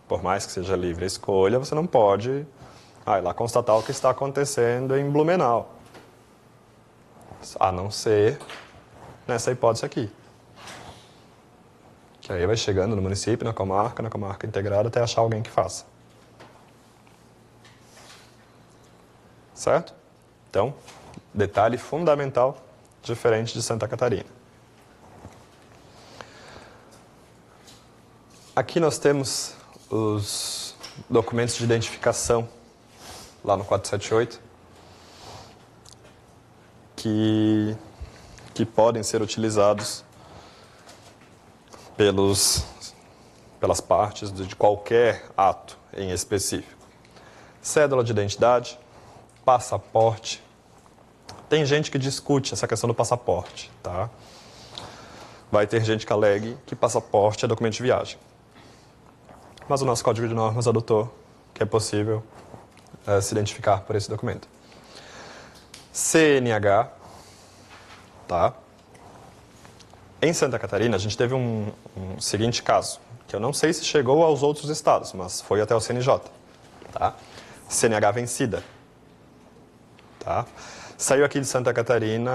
Por mais que seja livre a escolha, você não pode ir lá constatar o que está acontecendo em Blumenau. A não ser nessa hipótese aqui. Que aí vai chegando no município, na comarca integrada, até achar alguém que faça. Certo? Então, detalhe fundamental, diferente de Santa Catarina. Aqui nós temos os documentos de identificação, lá no 478, que podem ser utilizados pelas partes de qualquer ato em específico. Cédula de identidade, passaporte. Tem gente que discute essa questão do passaporte, tá? Vai ter gente que alegue que passaporte é documento de viagem. Mas o nosso Código de Normas adotou que é possível se identificar por esse documento. CNH, tá? Em Santa Catarina, a gente teve um seguinte caso, que eu não sei se chegou aos outros estados, mas foi até o CNJ, tá? CNH vencida, tá? Saiu aqui de Santa Catarina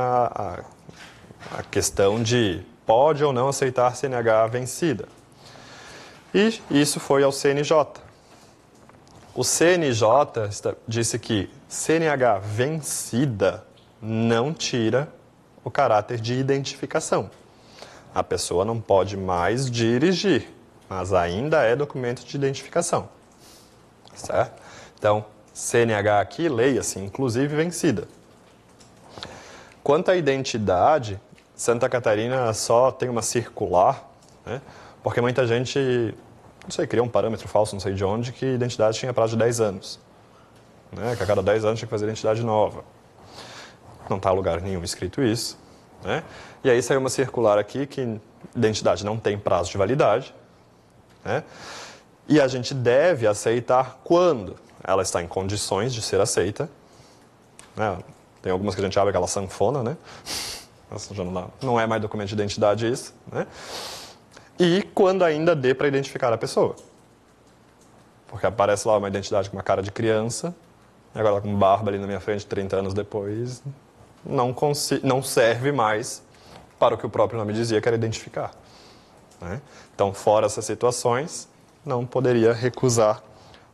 a questão de pode ou não aceitar CNH vencida. E isso foi ao CNJ. O CNJ disse que CNH vencida não tira o caráter de identificação. A pessoa não pode mais dirigir, mas ainda é documento de identificação. Certo? Então, CNH aqui, leia-se, inclusive vencida. Quanto à identidade, Santa Catarina só tem uma circular, né? Porque muita gente, não sei, criou um parâmetro falso, não sei de onde, que identidade tinha prazo de 10 anos. Né? Que a cada 10 anos tinha que fazer identidade nova. Não está em lugar nenhum escrito isso. Né? E aí saiu uma circular aqui que identidade não tem prazo de validade. Né? E a gente deve aceitar quando ela está em condições de ser aceita. Né? Tem algumas que a gente abre aquela sanfona, né? Não é mais documento de identidade isso. Né? E quando ainda dê para identificar a pessoa. Porque aparece lá uma identidade com uma cara de criança, e agora com barba ali na minha frente 30 anos depois, não serve mais para o que o próprio nome dizia, que era identificar. Né? Então, fora essas situações, não poderia recusar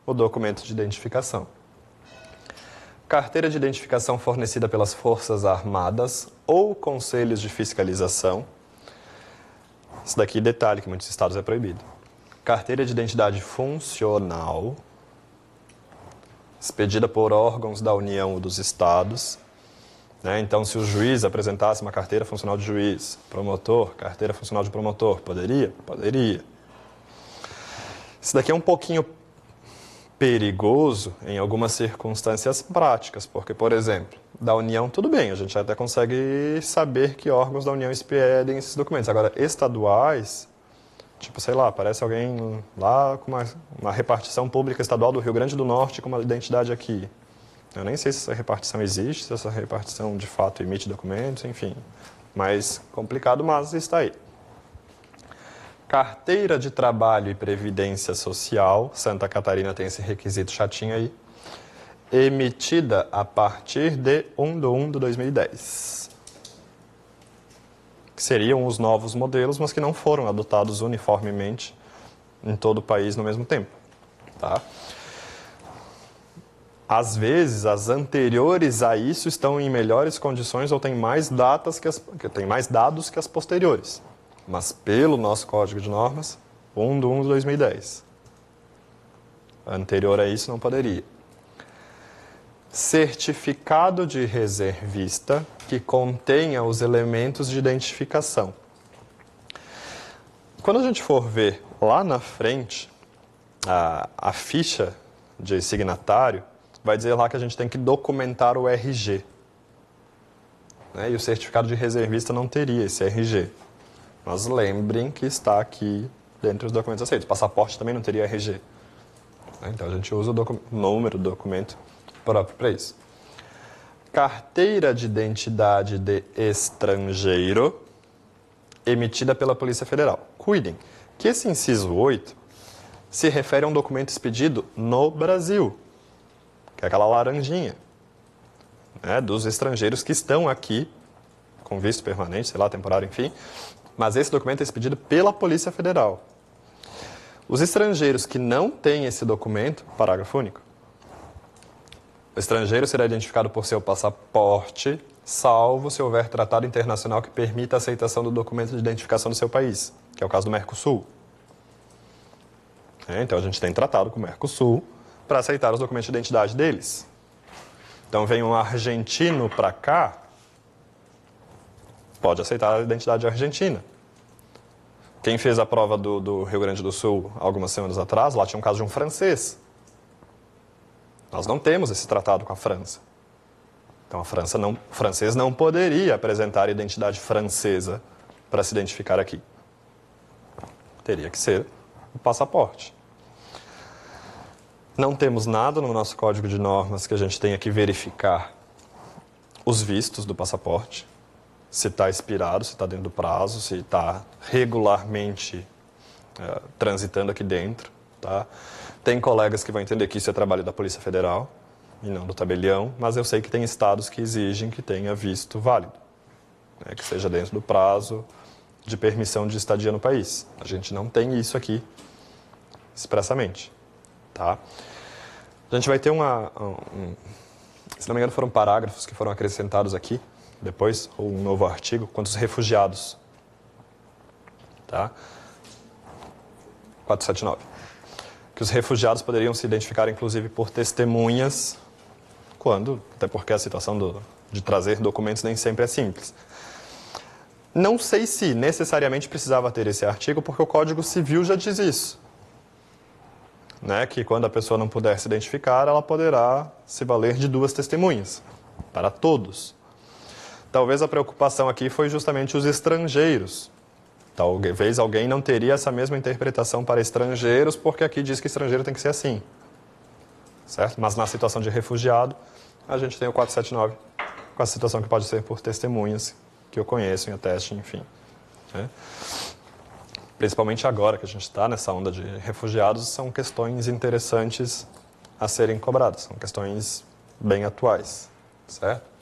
o documento de identificação. Carteira de identificação fornecida pelas Forças Armadas ou conselhos de fiscalização. Isso daqui, detalhe, que em muitos estados é proibido. Carteira de identidade funcional, expedida por órgãos da União ou dos estados. Né? Então, se o juiz apresentasse uma carteira funcional de juiz, promotor, carteira funcional de promotor, poderia? Poderia. Isso daqui é um pouquinho perigoso em algumas circunstâncias práticas, porque, por exemplo, da União, tudo bem, a gente até consegue saber que órgãos da União expedem esses documentos. Agora, estaduais, tipo, sei lá, aparece alguém lá com uma repartição pública estadual do Rio Grande do Norte com uma identidade aqui. Eu nem sei se essa repartição existe, se essa repartição de fato emite documentos, enfim. Mais complicado, mas está aí. Carteira de Trabalho e Previdência Social, Santa Catarina tem esse requisito chatinho aí, emitida a partir de 1/1/2010. Que seriam os novos modelos, mas que não foram adotados uniformemente em todo o país no mesmo tempo. Tá? Às vezes, as anteriores a isso estão em melhores condições ou têm mais dados que as posteriores. Mas pelo nosso Código de Normas, 1/1/2010. Anterior a isso não poderia. Certificado de reservista que contenha os elementos de identificação. Quando a gente for ver lá na frente a ficha de signatário, vai dizer lá que a gente tem que documentar o RG. Né? E o certificado de reservista não teria esse RG. Mas lembrem que está aqui dentre os documentos aceitos. Passaporte também não teria RG. Então a gente usa o número do documento próprio para isso. Carteira de identidade de estrangeiro emitida pela Polícia Federal. Cuidem que esse inciso 8 se refere a um documento expedido no Brasil, que é aquela laranjinha, né, dos estrangeiros que estão aqui com visto permanente, sei lá, temporário, enfim, mas esse documento é expedido pela Polícia Federal. Os estrangeiros que não têm esse documento, parágrafo único, o estrangeiro será identificado por seu passaporte, salvo se houver tratado internacional que permita a aceitação do documento de identificação do seu país, que é o caso do Mercosul. Então, a gente tem tratado com o Mercosul para aceitar os documentos de identidade deles. Então, vem um argentino para cá, pode aceitar a identidade argentina. Quem fez a prova do Rio Grande do Sul algumas semanas atrás, lá tinha um caso de um francês. Nós não temos esse tratado com a França. Então, o francês não poderia apresentar a identidade francesa para se identificar aqui. Teria que ser o passaporte. Não temos nada no nosso código de normas que a gente tenha que verificar os vistos do passaporte, se está expirado, se está dentro do prazo, se está regularmente transitando aqui dentro. Tá? Tem colegas que vão entender que isso é trabalho da Polícia Federal e não do tabelião, mas eu sei que tem estados que exigem que tenha visto válido, né, que seja dentro do prazo de permissão de estadia no país. A gente não tem isso aqui expressamente. Tá? A gente vai ter se não me engano foram parágrafos que foram acrescentados aqui, depois, ou um novo artigo, quanto aos refugiados. Tá? 479. Que os refugiados poderiam se identificar, inclusive, por testemunhas, até porque a situação de trazer documentos nem sempre é simples. Não sei se necessariamente precisava ter esse artigo, porque o Código Civil já diz isso. Né? Que quando a pessoa não puder se identificar, ela poderá se valer de 2 testemunhas, para todos. Talvez a preocupação aqui foi justamente os estrangeiros. Talvez alguém não teria essa mesma interpretação para estrangeiros, porque aqui diz que estrangeiro tem que ser assim. Certo? Mas na situação de refugiado, a gente tem o 479, com a situação que pode ser por testemunhas, que eu conheço em ateste, enfim. Né? Principalmente agora que a gente está nessa onda de refugiados, são questões interessantes a serem cobradas, são questões bem atuais. Certo?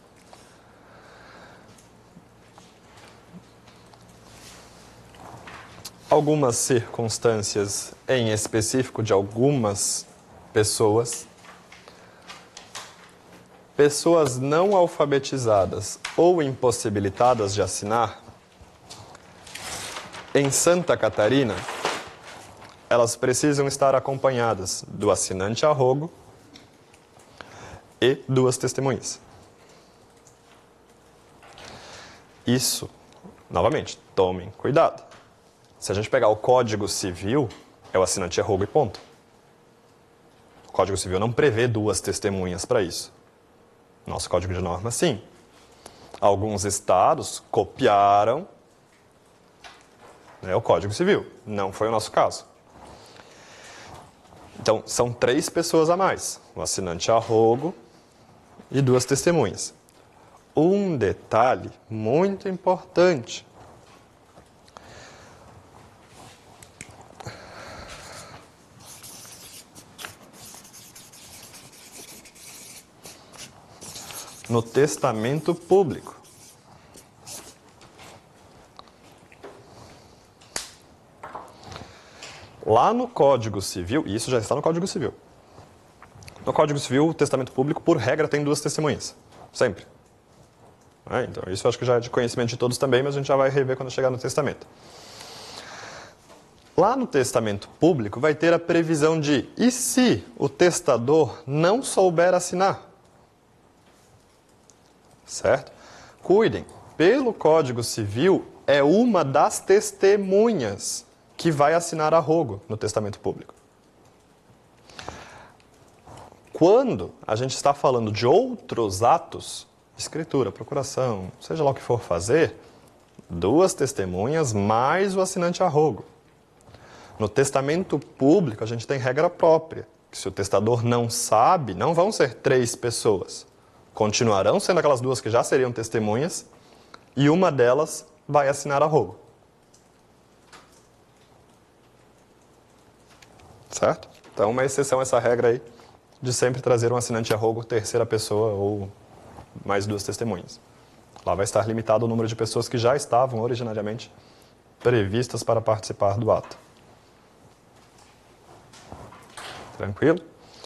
Algumas circunstâncias em específico de algumas pessoas não alfabetizadas ou impossibilitadas de assinar, em Santa Catarina, elas precisam estar acompanhadas do assinante a rogo e 2 testemunhas. Isso, novamente, tomem cuidado. Se a gente pegar o Código Civil, é o assinante a rogo e ponto. O Código Civil não prevê 2 testemunhas para isso. Nosso Código de Normas, sim. Alguns estados copiaram, né, o Código Civil. Não foi o nosso caso. Então, são 3 pessoas a mais. O assinante a rogo e 2 testemunhas. Um detalhe muito importante. No testamento público. Lá no Código Civil, e isso já está no Código Civil. No Código Civil, o testamento público, por regra, tem 2 testemunhas. Sempre. Então, isso eu acho que já é de conhecimento de todos também, mas a gente já vai rever quando chegar no testamento. Lá no testamento público vai ter a previsão de, e se o testador não souber assinar? Certo? Cuidem, pelo Código Civil, é uma das testemunhas que vai assinar a rogo no testamento público. Quando a gente está falando de outros atos, escritura, procuração, seja lá o que for fazer, 2 testemunhas mais o assinante a rogo. No testamento público, a gente tem regra própria, que se o testador não sabe, não vão ser 3 pessoas. Continuarão sendo aquelas 2 que já seriam testemunhas, e uma delas vai assinar a rogo. certo? Então, uma exceção a essa regra aí de sempre trazer um assinante a rogo, terceira pessoa ou mais duas testemunhas. Lá vai estar limitado o número de pessoas que já estavam originariamente previstas para participar do ato. Tranquilo?